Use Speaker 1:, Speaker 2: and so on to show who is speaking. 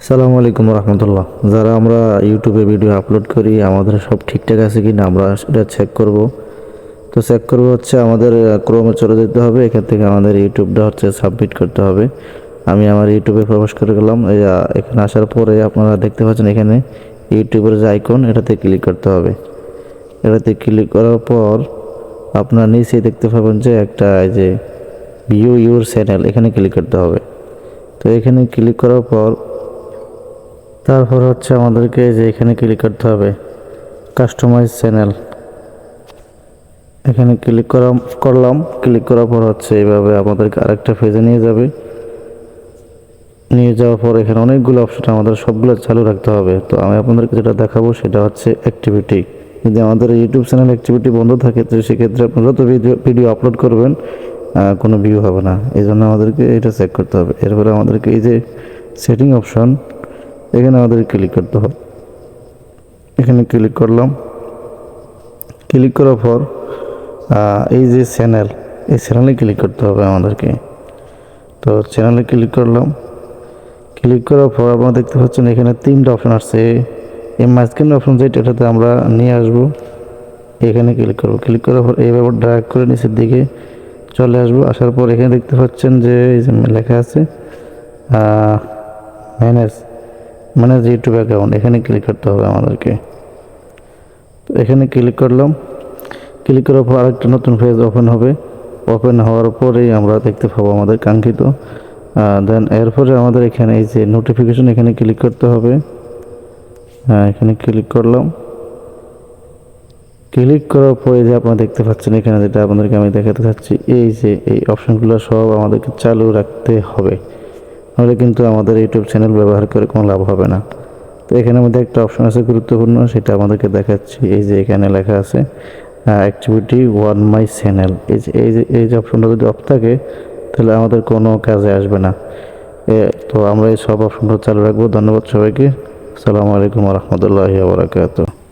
Speaker 1: আসসালামু আলাইকুম রহমতুল্লাহ। যারা আমরা ইউটিউবে ভিডিও আপলোড করি আমাদের সব ঠিকঠাক আছে কি না আমরা সেটা চেক করব। তো চেক করব হচ্ছে আমাদের ক্রোমে চলে যেতে হবে, এখান থেকে আমাদের ইউটিউবটা হচ্ছে সাবমিট করতে হবে। আমি আমার ইউটিউবে প্রবেশ করে গেলাম। এখানে আসার পরে আপনারা দেখতে পাচ্ছেন এখানে ইউটিউবের যে আইকন এটাতে ক্লিক করতে হবে। এটাতে ক্লিক করার পর আপনার নিচে দেখতে পাবেন যে একটা এই যে ভিউ ইউর চ্যানেল, এখানে ক্লিক করতে হবে। তো এখানে ক্লিক করার পর তারপর হচ্ছে আমাদেরকে যে এখানে ক্লিক করতে হবে কাস্টমাইজ চ্যানেল, এখানে করলাম। ক্লিক করার পর হচ্ছে এইভাবে আমাদেরকে আরেকটা পেজে নিয়ে যাবে। নিয়ে যাওয়ার পর এখানে অনেকগুলো অপশন আমাদের সবগুলো চালু রাখতে হবে। তো আমি আপনাদেরকে যেটা দেখাবো সেটা হচ্ছে অ্যাক্টিভিটি। যদি আমাদের ইউটিউব চ্যানেল অ্যাক্টিভিটি বন্ধ থাকে তো সেক্ষেত্রে আপনারা যত ভিডিও আপলোড করবেন কোনো ভিউ হবে না। এই জন্য আমাদেরকে এটা চেক করতে হবে। এরপরে আমাদেরকে এই যে সেটিং অপশন, এখানে আমাদের ক্লিক করতে হবে। এখানে ক্লিক করলাম। ক্লিক করার পর এই যে চ্যানেল, এই চ্যানেলে ক্লিক করতে হবে আমাদেরকে। তো চ্যানেলে ক্লিক করলাম। ক্লিক করার পর আপনারা দেখতে পাচ্ছেন এখানে তিনটা অপশন আসছে। এই মাঝখানে অপশন যেটা, এটাতে আমরা নিয়ে আসবো। এখানে ক্লিক করবো। ক্লিক করার পর এইভাবে ড্র্যাগ করে নিচের দিকে চলে আসবো। আসার পর এখানে দেখতে পাচ্ছেন যে এই যে লেখা আছে ম্যানেজ ইউটিউব অ্যাকাউন্ট, এখানে ক্লিক করতে হবে আমাদেরকে। তো এখানে ক্লিক করলাম। ক্লিক করার পর আরেকটা নতুন পেজ ওপেন হবে। ওপেন হওয়ার পরেই আমরা দেখতে পাবো আমাদের কাঙ্ক্ষিত। দেন এরপরে আমাদের এখানে এই যে নোটিফিকেশন, এখানে ক্লিক করতে হবে। এখানে ক্লিক করলাম। ক্লিক করার পরে যে আপনারা দেখতে পাচ্ছেন এখানে যেটা আপনাদেরকে আমি দেখাতে চাচ্ছি, এই যে এই অপশনগুলো সব আমাদেরকে চালু রাখতে হবে, নাহলে কিন্তু আমাদের ইউটিউব চ্যানেল ব্যবহার করে কোনো লাভ হবে না। তো এখানে মধ্যে একটা অপশন আছে গুরুত্বপূর্ণ, সেটা আমাদেরকে দেখাচ্ছি। এই যে এখানে লেখা আছে অ্যাক্টিভিটি ওয়ান মাই চ্যানেল। এই যে অপশনটা যদি অফ থাকে তাহলে আমাদের কোনো কাজে আসবে না। তো আমরা এই সব অপশনটা চালু রাখবো। ধন্যবাদ সবাইকে। আসসালামু আলাইকুম রহমতুল্লাহি ওয়া বারাকাতুহু।